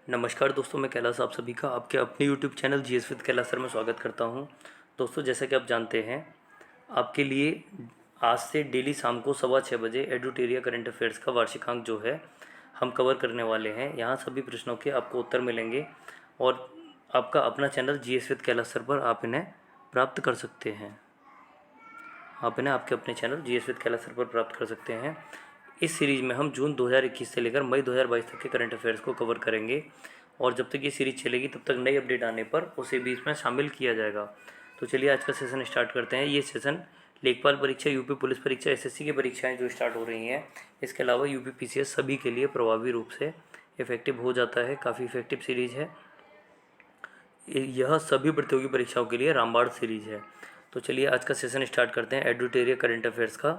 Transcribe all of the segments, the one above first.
नमस्कार दोस्तों, मैं कैलाश आप सभी का आपके अपने YouTube channel GS with Kailash sir में स्वागत करता हूं। दोस्तों, जैसा कि आप जानते हैं, आपके लिए आज से डेली शाम को 6:15 बजे एडुटेरिया करंट अफेयर्स का वार्षिकांक जो है हम कवर करने वाले हैं। यहाँ सभी प्रश्नों के आपको उत्तर मिलेंगे और आपका अपना channel GS with Kailash sir पर आप इन्हें प्राप्त कर सकते हैं। आप इन्हें आपके अपने channel GS with Kailash sir पर प्राप्त कर सकते हैं। इस सीरीज़ में हम जून 2021 से लेकर मई 2022 तक के करंट अफेयर्स को कवर करेंगे और जब तक ये सीरीज़ चलेगी तब तक नई अपडेट आने पर उसे भी इसमें शामिल किया जाएगा। तो चलिए आज का सेशन स्टार्ट करते हैं। ये सेशन लेखपाल परीक्षा, यूपी पुलिस परीक्षा, एसएससी की परीक्षाएं जो स्टार्ट हो रही हैं, इसके अलावा यूपी पीसीएस सभी के लिए प्रभावी रूप से इफेक्टिव हो जाता है। काफ़ी इफेक्टिव सीरीज़ है। यह सभी प्रतियोगी परीक्षाओं के लिए रामबाण सीरीज़ है। तो चलिए आज का सेशन स्टार्ट करते हैं एडुटेरिया करंट अफेयर्स का।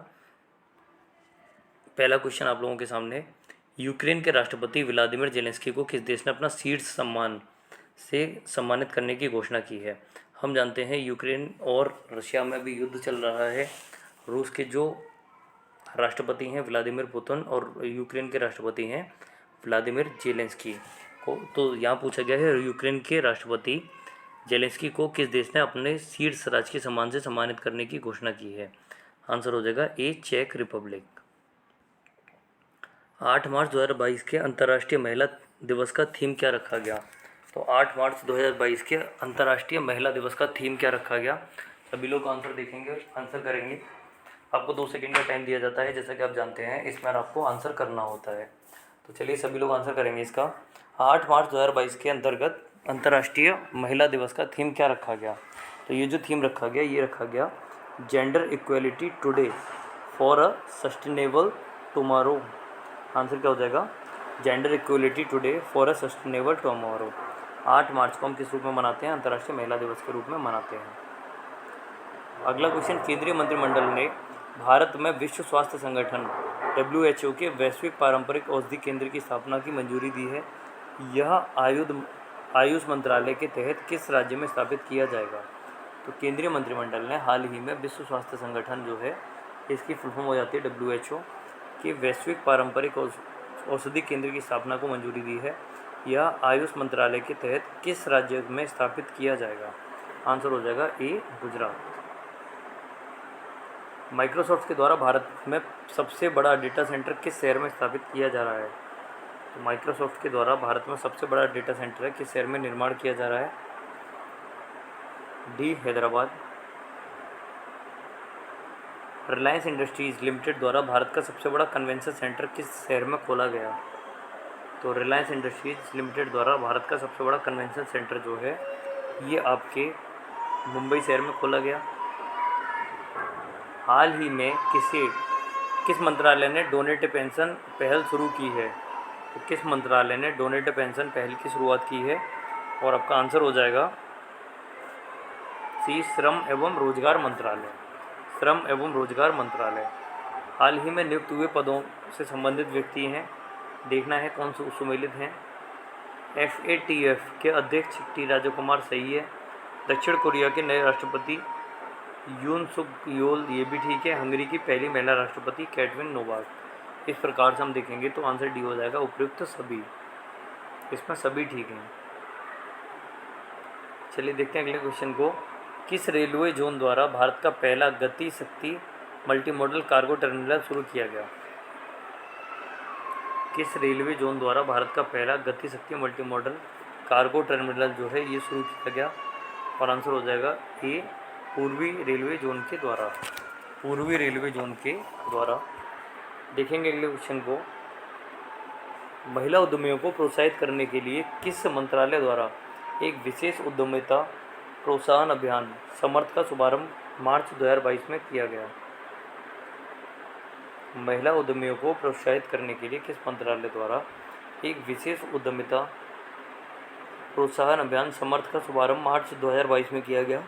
पहला क्वेश्चन आप लोगों के सामने, यूक्रेन के राष्ट्रपति व्लादिमीर जेलेंस्की को किस देश ने अपना शीर्ष सम्मान से सम्मानित करने की घोषणा की है? हम जानते हैं यूक्रेन और रशिया में अभी युद्ध चल रहा है। रूस के जो राष्ट्रपति हैं व्लादिमीर पुतिन और यूक्रेन के राष्ट्रपति हैं व्लादिमीर जेलेंस्की को। तो यहाँ पूछा गया है यूक्रेन के राष्ट्रपति जेलेंस्की को किस देश ने अपने शीर्ष राजकीय सम्मान से सम्मानित करने की घोषणा की है? आंसर हो जाएगा ए, चेक रिपब्लिक। 8 मार्च 2022 के अंतर्राष्ट्रीय महिला दिवस का थीम क्या रखा गया? तो 8 मार्च 2022 के अंतर्राष्ट्रीय महिला दिवस का थीम क्या रखा गया? सभी लोग आंसर देखेंगे, आंसर करेंगे। आपको 2 सेकंड का टाइम दिया जाता है, जैसा कि आप जानते हैं इसमें आपको आंसर करना होता है। तो चलिए सभी लोग आंसर करेंगे इसका। 8 मार्च 2022 के अंतर्गत अंतर्राष्ट्रीय महिला दिवस का थीम क्या रखा गया? तो ये जो थीम रखा गया, ये रखा गया gender equality today for a sustainable tomorrow. Answer क्या हो जाएगा? Gender equality today for a sustainable tomorrow. 8 मार्च को हम किस रूप में मनाते हैं? अंतर्राष्ट्रीय महिला दिवस के रूप में मनाते हैं। अगला क्वेश्चन, केंद्रीय मंत्रिमंडल ने भारत में विश्व स्वास्थ्य संगठन WHO के वैश्विक पारंपरिक औषधि केंद्र की स्थापना की मंजूरी दी है। यह आयुष मंत्रालय के तहत किस राज्य में स्थापित किया जाएगा? तो केंद्रीय मंत्रिमंडल ने हाल ही में विश्व स्वास्थ्य संगठन जो है, इसकी फुल फॉर्म हो जाती है WHO के वैश्विक पारंपरिक औषधि केंद्र की स्थापना को मंजूरी दी है। यह आयुष मंत्रालय के तहत किस राज्य में स्थापित किया जाएगा? आंसर हो जाएगा ए, गुजरात। माइक्रोसॉफ्ट के द्वारा भारत में सबसे बड़ा डेटा सेंटर किस शहर में स्थापित किया जा रहा है? तो माइक्रोसॉफ्ट के द्वारा भारत में सबसे बड़ा डेटा सेंटर है किस शहर में निर्माण किया जा रहा है? D, Hyderabad. Reliance industries limited द्वारा भारत का सबसे बड़ा कन्वेंशन सेंटर किस शहर में खोला गया? तो रिलायंस इंडस्ट्रीज़ लिमिटेड द्वारा भारत का सबसे बड़ा कन्वेंशन सेंटर जो है, ये आपके मुंबई शहर में खोला गया। हाल ही में किस मंत्रालय ने डोनेट पेंशन पहल शुरू की है? तो किस मंत्रालय ने डोनेट पेंशन पहल की शुरुआत की है? और आपका आंसर हो जाएगा सी, श्रम एवं रोजगार मंत्रालय। श्रम एवं रोजगार मंत्रालय। हाल ही में नियुक्त हुए पदों से संबंधित व्यक्ति हैं, देखना है कौन से सुमेलित हैं। FATF के अध्यक्ष टी राजकुमार सही है। दक्षिण कोरिया के नए राष्ट्रपति यून सुक योल, ये भी ठीक है। हंगरी की पहली महिला राष्ट्रपति कैटरिन नोवाक। इस प्रकार से हम देखेंगे तो आंसर डी हो जाएगा, उपयुक्त सभी। इसमें सभी ठीक हैं। चलिए देखते हैं अगले क्वेश्चन को। किस रेलवे जोन द्वारा भारत का पहला गति शक्ति मल्टी मॉडल कार्गो टर्मिनल शुरू किया गया? किस रेलवे जोन द्वारा भारत का पहला गति शक्ति मल्टी मॉडल कार्गो टर्मिनल जो है, ये शुरू किया गया? और आंसर हो जाएगा ए, पूर्वी रेलवे जोन के द्वारा। पूर्वी रेलवे जोन के द्वारा। देखेंगे अगले क्वेश्चन को। महिला उद्यमियों को प्रोत्साहित करने के लिए किस मंत्रालय द्वारा एक विशेष उद्यमिता प्रोत्साहन अभियान समर्थ का शुभारंभ मार्च 2022 में किया गया? महिला उद्यमियों को प्रोत्साहित करने के लिए किस मंत्रालय द्वारा एक विशेष उद्यमिता प्रोत्साहन अभियान समर्थ का शुभारंभ मार्च 2022 में किया गया?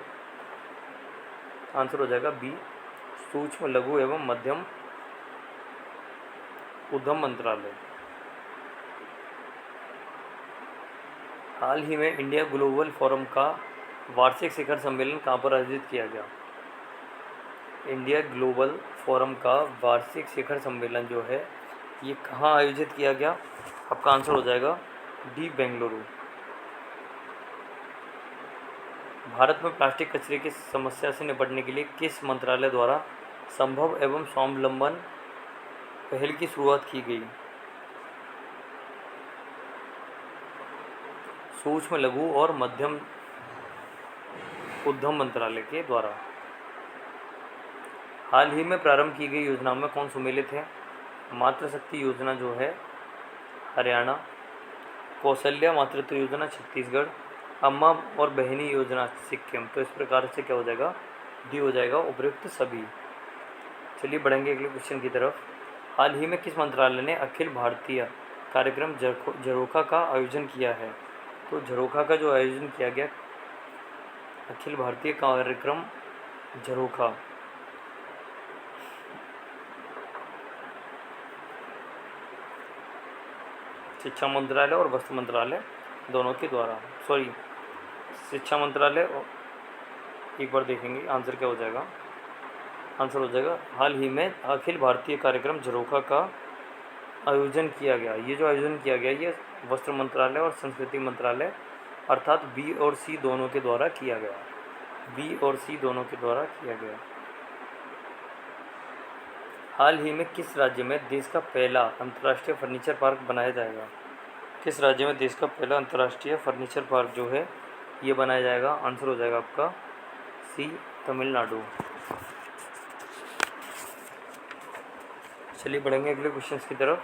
आंसर हो जाएगा बी, सूक्ष्म लघु एवं मध्यम उद्यम मंत्रालय। हाल ही में इंडिया ग्लोबल फोरम का वार्षिक शिखर सम्मेलन कहाँ पर आयोजित किया गया? इंडिया ग्लोबल फोरम का वार्षिक शिखर सम्मेलन जो है, ये कहाँ आयोजित किया गया? आपका आंसर हो जाएगा डी बेंगलुरु। भारत में प्लास्टिक कचरे की समस्या से निपटने के लिए किस मंत्रालय द्वारा संभव एवं स्वावलंबन पहल की शुरुआत की गई? सूक्ष्म लघु और मध्यम उद्यम मंत्रालय के द्वारा। हाल ही में प्रारंभ की गई योजनाओं में कौन सम्मिलित है? मातृशक्ति योजना जो है हरियाणा, कौशल्या मातृत्व योजना छत्तीसगढ़, अम्मा और बहनी योजना सिक्किम। तो इस प्रकार से क्या हो जाएगा? डी हो जाएगा उपयुक्त सभी। चलिए बढ़ेंगे अगले क्वेश्चन की तरफ। हाल ही में किस मंत्रालय ने अखिल भारतीय कार्यक्रम झरोखा का आयोजन किया है? तो झरोखा का जो आयोजन किया गया, अखिल भारतीय कार्यक्रम झरोखा, शिक्षा मंत्रालय और वस्त्र मंत्रालय दोनों के द्वारा, शिक्षा मंत्रालय। एक बार देखेंगे आंसर क्या हो जाएगा। आंसर हो जाएगा हाल ही में अखिल भारतीय कार्यक्रम झरोखा का आयोजन किया गया। ये जो आयोजन किया गया ये वस्त्र मंत्रालय और संस्कृति मंत्रालय अर्थात बी और सी दोनों के द्वारा किया गया। बी और सी दोनों के द्वारा किया गया। हाल ही में किस राज्य में देश का पहला अंतर्राष्ट्रीय फर्नीचर पार्क बनाया जाएगा? किस राज्य में देश का पहला अंतर्राष्ट्रीय फर्नीचर पार्क जो है ये बनाया जाएगा? आंसर हो जाएगा आपका सी, तमिलनाडु। चलिए बढ़ेंगे अगले क्वेश्चन की तरफ।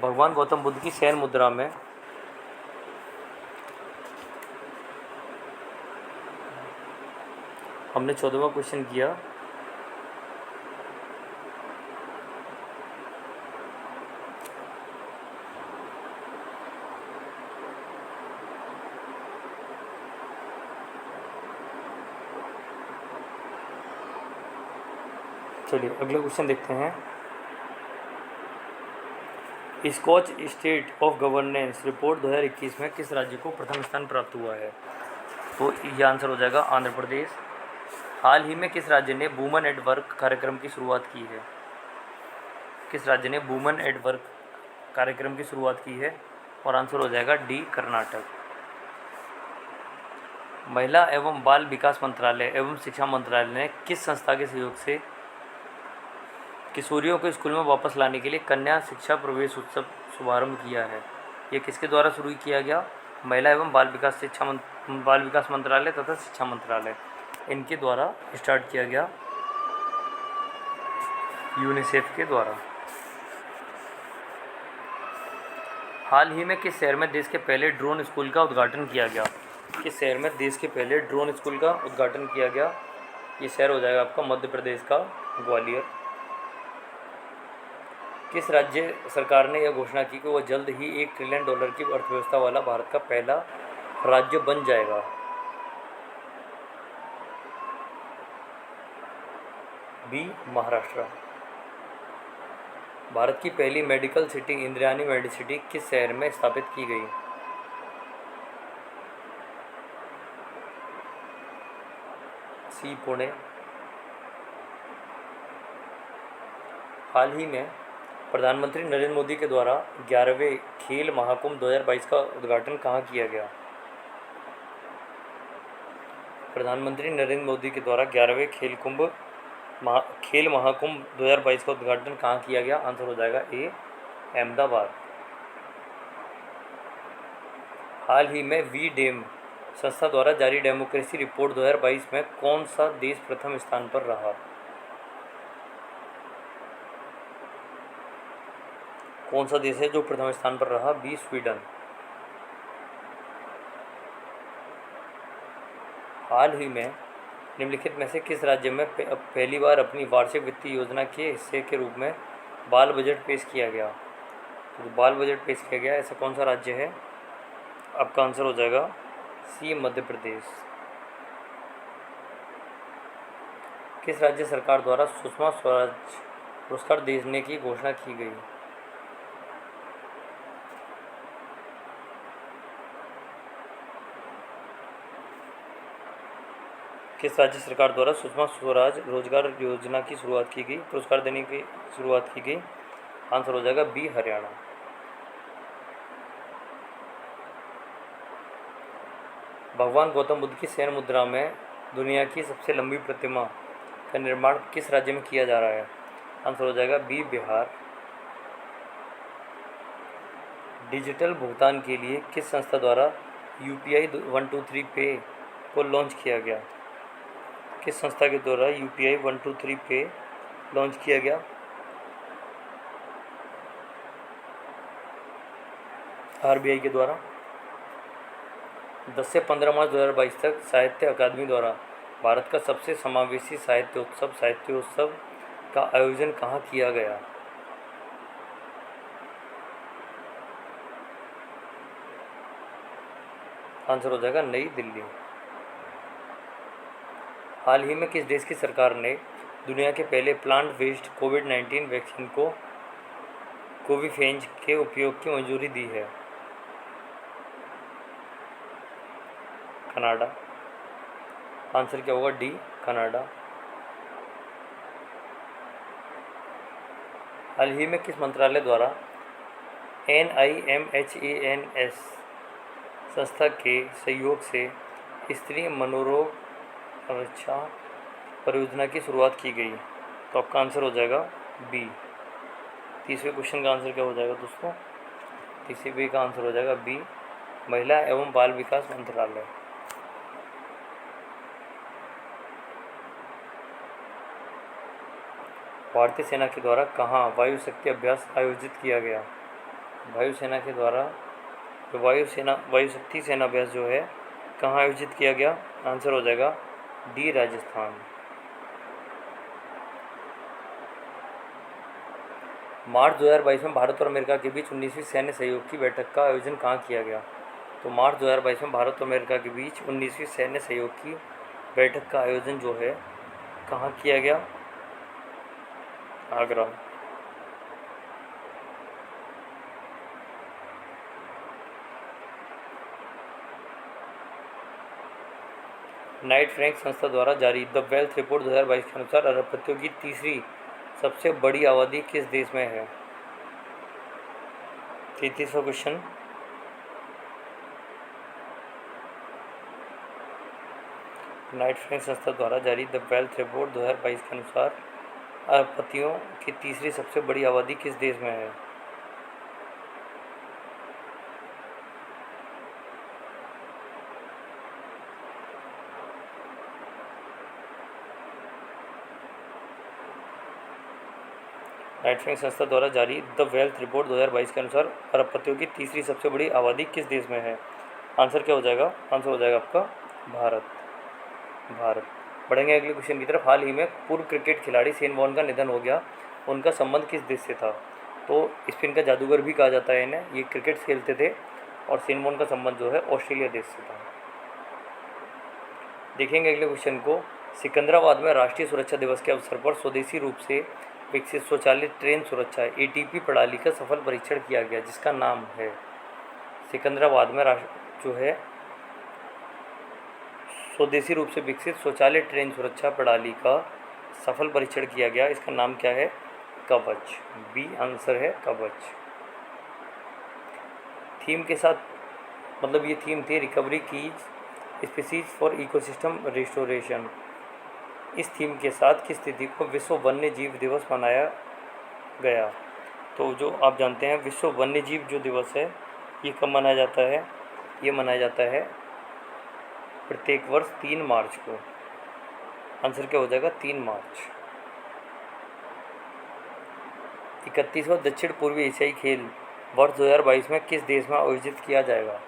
भगवान गौतम बुद्ध की शयन मुद्रा में हमने 14वां क्वेश्चन किया। चलिए अगला क्वेश्चन देखते हैं। Skoch state of governance report 2021 में किस राज्य को प्रथम स्थान प्राप्त हुआ है? तो ये आंसर हो जाएगा आंध्र प्रदेश। हाल ही में किस राज्य ने वुमेन एट वर्क कार्यक्रम की शुरुआत की है? किस राज्य ने वुमेन एट वर्क कार्यक्रम की शुरुआत की है? और आंसर हो जाएगा डी, कर्नाटक। महिला एवं बाल विकास मंत्रालय एवं शिक्षा मंत्रालय ने किस संस्था के सहयोग से किशोरियों को स्कूल में वापस लाने के लिए कन्या शिक्षा प्रवेश उत्सव शुभारंभ किया है? ये किसके द्वारा शुरू किया गया? महिला एवं बाल विकास मंत्रालय तथा शिक्षा मंत्रालय, इनके द्वारा स्टार्ट किया गया, यूनिसेफ के द्वारा। हाल ही में किस शहर में देश के पहले ड्रोन स्कूल का उद्घाटन किया गया? किस शहर में देश के पहले ड्रोन स्कूल का उद्घाटन किया गया? ये शहर हो जाएगा आपका मध्य प्रदेश का ग्वालियर। किस राज्य सरकार ने यह घोषणा की कि वह जल्द ही $1 ट्रिलियन की अर्थव्यवस्था वाला भारत का पहला राज्य बन जाएगा? बी, महाराष्ट्र। भारत की पहली मेडिकल सिटी इंद्रायणी मेडिसिटी किस शहर में स्थापित की गई? सी, पुणे। हाल ही में प्रधानमंत्री नरेंद्र मोदी के द्वारा 11वें खेल महाकुंभ 2022 का उद्घाटन कहाँ किया गया? प्रधानमंत्री नरेंद्र मोदी के द्वारा 11वें खेल महाकुंभ 2022 का उद्घाटन कहाँ किया गया? आंसर हो जाएगा ए, अहमदाबाद। हाल ही में वी डेम संस्था द्वारा जारी डेमोक्रेसी रिपोर्ट 2022 में कौन सा देश प्रथम स्थान पर रहा? कौन सा देश है जो प्रथम स्थान पर रहा? B, Sweden. हाल ही में निम्नलिखित में से किस राज्य में पहली बार अपनी वार्षिक वित्तीय योजना के हिस्से के रूप में बाल बजट पेश किया गया? तो बाल बजट पेश किया गया ऐसा कौन सा राज्य है? आपका आंसर हो जाएगा सी, मध्य प्रदेश। किस राज्य सरकार द्वारा सुषमा स्वराज पुरस्कार देने की घोषणा की गई? किस राज्य सरकार द्वारा सुषमा स्वराज रोजगार योजना की शुरुआत की गई, पुरस्कार देने की शुरुआत की गई? आंसर हो जाएगा बी हरियाणा। भगवान गौतम बुद्ध की शयन मुद्रा में दुनिया की सबसे लंबी प्रतिमा का निर्माण किस राज्य में किया जा रहा है? आंसर हो जाएगा बी बिहार। डिजिटल भुगतान के लिए किस संस्था द्वारा UPI 123 पे को लॉन्च किया गया? किस संस्था के द्वारा UPI 123 पे लॉन्च किया गया? RBI के द्वारा। 10 से 15 मार्च 2022 तक साहित्य अकादमी द्वारा भारत का सबसे समावेशी साहित्योत्सव का आयोजन कहाँ किया गया? आंसर हो जाएगा नई दिल्ली। हाल ही में किस देश की सरकार ने दुनिया के पहले प्लांट बेस्ड कोविड-19 वैक्सीन को कोविफेंज के उपयोग की मंजूरी दी है? कनाडा। आंसर क्या होगा? D Canada. हाल ही में किस मंत्रालय द्वारा NIMHANS संस्था के सहयोग से स्त्री मनोरोग रक्षा परियोजना की शुरुआत की गई? तो आपका आंसर हो जाएगा बी। तीसरे क्वेश्चन का आंसर क्या हो जाएगा दोस्तों? तीसरे बी का आंसर हो जाएगा बी, महिला एवं बाल विकास मंत्रालय। भारतीय सेना के द्वारा कहाँ वायु शक्ति अभ्यास आयोजित किया गया? वायुसेना के द्वारा वायु शक्ति सेना अभ्यास जो है कहाँ आयोजित किया गया? आंसर हो जाएगा डी राजस्थान। मार्च 2022 में भारत और अमेरिका के बीच 19वीं सैन्य सहयोग की बैठक का आयोजन कहाँ किया गया? तो मार्च 2022 में भारत और अमेरिका के बीच 19वीं सैन्य सहयोग की बैठक का आयोजन जो है कहाँ किया गया? आगरा। नाइट फ्रैंक संस्था द्वारा जारी द वेल्थ रिपोर्ट 2022 के अनुसार अरबपतियों की तीसरी सबसे बड़ी आबादी किस देश में है? 33वां क्वेश्चन। नाइट फ्रैंक संस्था द्वारा जारी द वेल्थ रिपोर्ट 2022 के अनुसार अरबपतियों की तीसरी सबसे बड़ी आबादी किस देश में है? नाइट फ्रैंक संस्था द्वारा जारी द वेल्थ रिपोर्ट 2022 के अनुसार अरबपतियों की तीसरी सबसे बड़ी आबादी किस देश में है? आंसर क्या हो जाएगा? आंसर हो जाएगा आपका भारत। भारत। बढ़ेंगे अगले क्वेश्चन की तरफ। हाल ही में पूर्व क्रिकेट खिलाड़ी शेन वॉर्न का निधन हो गया, उनका संबंध किस देश से था? तो स्पिन का जादूगर भी कहा जाता है इन्हें। ये क्रिकेट खेलते थे और शेन वॉर्न का संबंध जो है ऑस्ट्रेलिया देश से था। देखेंगे अगले क्वेश्चन को। सिकंदराबाद में राष्ट्रीय सुरक्षा दिवस के अवसर पर स्वदेशी रूप से विकसित स्वचालित ट्रेन सुरक्षा ATP प्रणाली का सफल परीक्षण किया गया, जिसका नाम है। सिकंदराबाद में जो है स्वदेशी रूप से विकसित स्वचालित ट्रेन सुरक्षा प्रणाली का सफल परीक्षण किया गया, इसका नाम क्या है? कवच। बी आंसर है कवच। थीम के साथ मतलब ये थीम थी रिकवरी की स्पीसीज फॉर इकोसिस्टम रिस्टोरेशन। इस थीम के साथ किस तिथि को विश्व वन्य जीव दिवस मनाया गया? तो जो आप जानते हैं विश्व वन्य जीव जो दिवस है ये कब मनाया जाता है? ये मनाया जाता है प्रत्येक वर्ष 3 मार्च को। आंसर क्या हो जाएगा? 3 मार्च। 31वां दक्षिण पूर्वी एशियाई खेल वर्ष 2022 में किस देश में आयोजित किया जाएगा?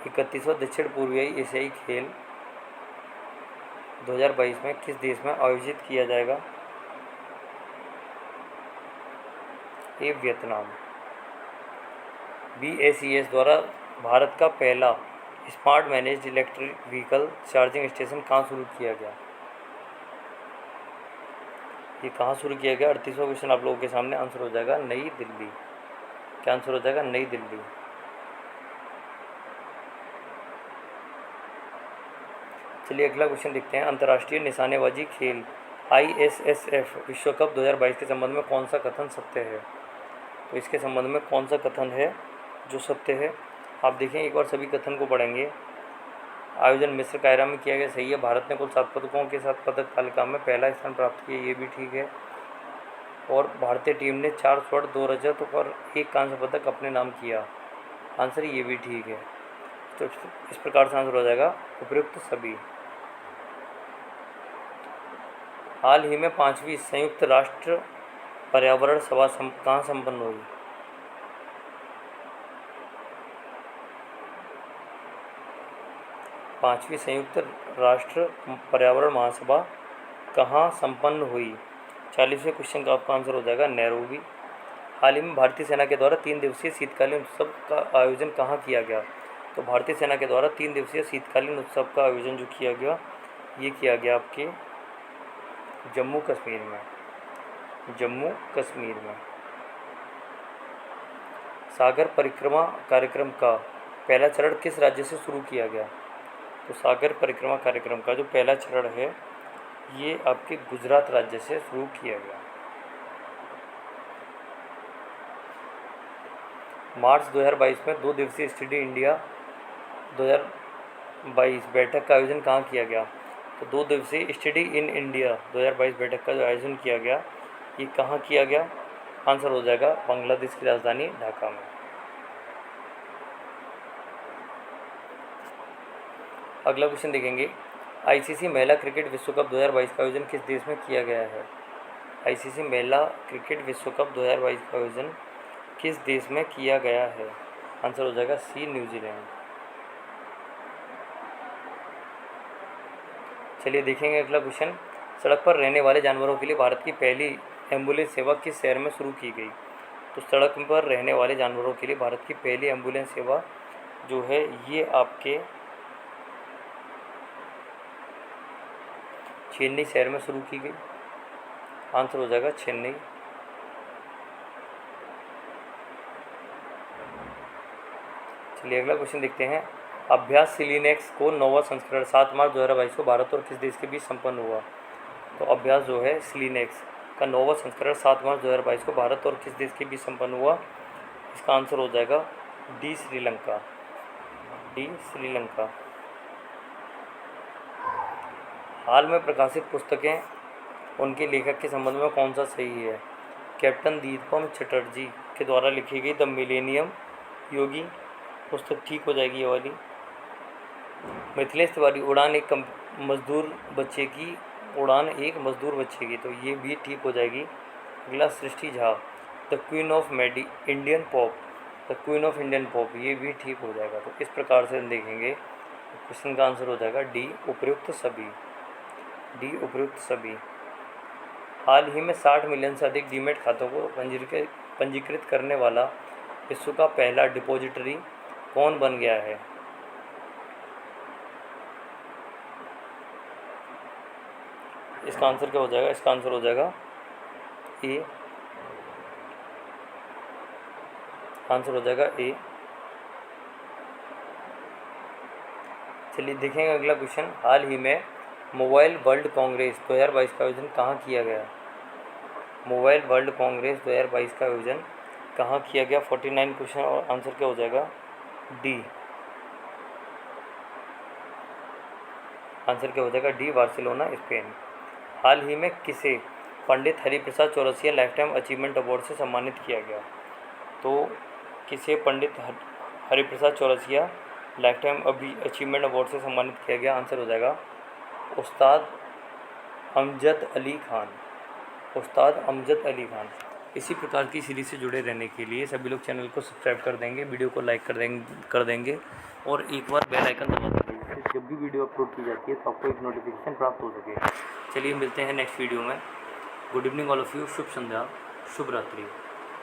31वां दक्षिण पूर्वी एशियाई खेल 2022 में किस देश में आयोजित किया जाएगा? ए वियतनाम। BACS द्वारा भारत का पहला smart managed electric vehicle charging station कहाँ शुरू किया गया? ये कहाँ शुरू किया गया? 38वां क्वेश्चन आप लोगों के सामने। आंसर हो जाएगा नई दिल्ली। क्या आंसर हो जाएगा? नई दिल्ली। चलिए अगला क्वेश्चन देखते हैं। अंतर्राष्ट्रीय निशानेबाजी खेल ISSF विश्व कप 2022 के संबंध में कौन सा कथन सत्य है? तो इसके संबंध में कौन सा कथन है जो सत्य है? आप देखें, एक बार सभी कथन को पढ़ेंगे। आयोजन मिस्र कायरा में किया गया, सही है। भारत ने कुल 7 पदकों के साथ पदक तालिका में पहला स्थान प्राप्त किया, ये भी ठीक है। और भारतीय टीम ने 4 स्वर्ण 2 रजत और 1 कांस्य पदक अपने नाम किया, आंसर ये भी ठीक है। तो इस प्रकार से आंसर हो जाएगा उपयुक्त सभी। हाल ही में 5वीं संयुक्त राष्ट्र पर्यावरण सभा कहाँ संपन्न हुई? पाँचवीं संयुक्त राष्ट्र पर्यावरण महासभा कहाँ संपन्न हुई? 40वें क्वेश्चन का आपका आंसर हो जाएगा नैरोबी। हाल ही में भारतीय सेना के द्वारा 3 दिवसीय शीतकालीन उत्सव का आयोजन कहाँ किया गया? तो भारतीय सेना के द्वारा 3 दिवसीय शीतकालीन उत्सव का आयोजन जो किया गया, ये किया गया आपके जम्मू कश्मीर में। जम्मू कश्मीर में सागर परिक्रमा कार्यक्रम का पहला चरण किस राज्य से शुरू किया गया? तो सागर परिक्रमा कार्यक्रम का जो पहला चरण है, ये आपके गुजरात राज्य से शुरू किया गया। मार्च 2022 में 2 दिवसीय स्टडी इंडिया 2022 बैठक का आयोजन कहाँ किया गया? तो 2 दिवसीय स्टडी इन इंडिया 2022 बैठक का जो आयोजन किया गया, ये कहाँ किया गया? आंसर हो जाएगा बांग्लादेश की राजधानी ढाका में। अगला क्वेश्चन देखेंगे, आईसीसी महिला क्रिकेट विश्व कप 2022 का आयोजन किस देश में किया गया है? आईसीसी महिला क्रिकेट विश्व कप 2022 का आयोजन किस देश में किया गया है? आंसर हो जाएगा सी, न्यूजीलैंड। चलिए देखेंगे अगला क्वेश्चन, सड़क पर रहने वाले जानवरों के लिए भारत की पहली एम्बुलेंस सेवा किस शहर में शुरू की गई? तो सड़क पर रहने वाले जानवरों के लिए भारत की पहली एम्बुलेंस सेवा जो है, ये आपके चेन्नई शहर में शुरू की गई, आंसर हो जाएगा चेन्नई। चलिए अगला क्वेश्चन देखते हैं, अभ्यास सिलीनेक्स को 9वां संस्करण 7 मार्च 2022 को भारत और किस देश के बीच संपन्न हुआ? तो अभ्यास जो है सिलीनेक्स का 9वां संस्करण 7 मार्च 2022 को भारत और किस देश के बीच संपन्न हुआ? इसका आंसर हो जाएगा डी, श्रीलंका। डी, श्रीलंका। हाल में प्रकाशित पुस्तकें उनके लेखक के संबंध में कौन सा सही है? कैप्टन दीपम चटर्जी के द्वारा लिखी गई द मिलेनियम योगी पुस्तक ठीक हो जाएगी ये वाली। मिथिलेश तिवारी उड़ान एक मजदूर बच्चे की, उड़ान एक मजदूर बच्चे की, तो ये भी ठीक हो जाएगी। अगला Srishti Jha the queen of Indian pop, the queen of Indian pop, ये भी ठीक हो जाएगा। तो इस प्रकार से हम देखेंगे, क्वेश्चन का आंसर हो जाएगा डी, उपयुक्त सभी। डी, उपयुक्त सभी। हाल ही में 60 मिलियन से अधिक डीमैट खातों को पंजीकृत करने वाला विश्व का पहला डिपॉजिटरी कौन बन गया है? इसका आंसर क्या हो जाएगा? इसका आंसर हो जाएगा ए, आंसर हो जाएगा ए। चलिए देखेंगे अगला क्वेश्चन, हाल ही में मोबाइल वर्ल्ड कांग्रेस 2022 का आयोजन कहाँ किया गया? मोबाइल वर्ल्ड कांग्रेस 2022 का आयोजन कहाँ किया गया? 49 क्वेश्चन और आंसर क्या हो जाएगा? डी, आंसर क्या हो जाएगा? D, Barcelona, Spain. हाल ही में किसे Pandit Hariprasad Chaurasia lifetime achievement award से सम्मानित किया गया? तो किसे Pandit Hariprasad Chaurasia lifetime achievement award से सम्मानित किया गया? आंसर हो जाएगा उस्ताद अमजद अली खान। उस्ताद अमजद अली खान। इसी प्रकार की सीरीज से जुड़े रहने के लिए सभी लोग चैनल को सब्सक्राइब कर देंगे, वीडियो को लाइक कर देंगे और एक बार बेल आइकन दबा देंगे, जिससे जब भी वीडियो अपलोड की जाती है तो आपको एक नोटिफिकेशन प्राप्त हो सके। चलिए मिलते हैं नेक्स्ट वीडियो में। Good evening all of you, शुभ संध्या, शुभ रात्रि।